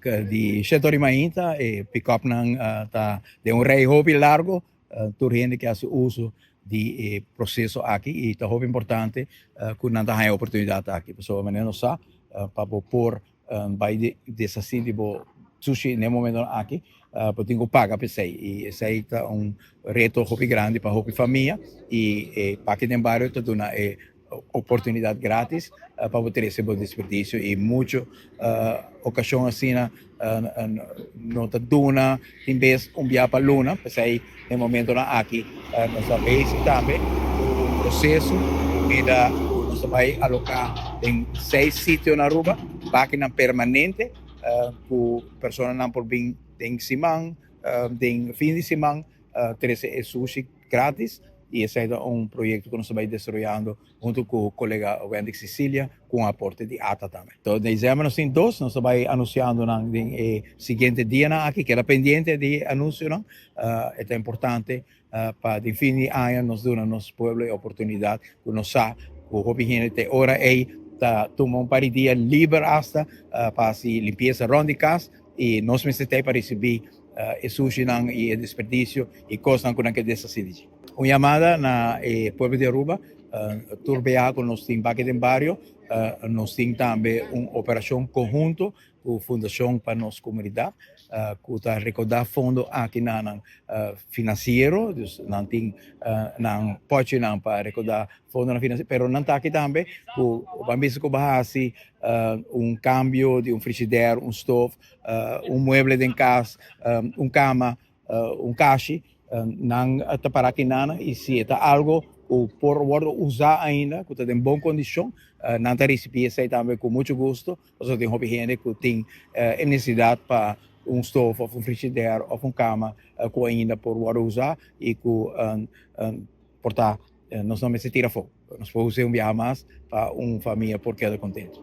di settore mainta e pick-up de un rei hobby largo, turhende que hace uso de processo aqui e está hobby importante que não tem oportunidade aqui. Pessoa menino sa para por vai dessa assim tipo sushi no momento aqui, eu tenho que pagar para sei e esse aí tá reto hobby grande para hobby família e para aqui no bairro está dando oportunidade grátis para ter esse bom desperdício e muitas ocasiões assim não está dando em vez viagem para Luna, pois aí no momento aqui nós sabemos também o processo vida nós vai alocar em 6 sítios na Aruba, máquina permanente com pessoas não por vir em semana, em fim de semana, ter esse sushi grátis. E esse é projeto que nós estamos desenvolvendo junto com o colega Wendy Sicília, com aporte de ATA também. Então, dezembro nós temos dois, nós estamos anunciando no seguinte dia aqui, que era pendente de anúncio, é importante para de fim de ano nos dar nosso povo a oportunidade, que nós sabemos, o hobby gente hora é tomar par de dias livre hasta para se limpeza ronda de casa e nós necessitamos para receber o sushi e o desperdício e coisas que dessa cidade. Uma chamada na Pueblo de Aruba, turbear com nós tem Baque de Barrio, nós tem também uma operação conjunto com a Fundação para nossa comunidade, que está recordar fundo aqui na financeiro, não tem não pode não para recordar fundo na financeiro, pero não está aqui também, o bambis que bahasi cambio de frigideiro, stove, mueble de casa, cama, caixa não está para aqui nada e se está algo o por usar ainda que está em boa condição não está receber isso também com muito gosto porque tem hobby gente que tem necessidade para stove ou frigideiro ou cama que ainda por usar e que portar nós não se tira fogo nós podemos usar viagem mais para família porque é contente.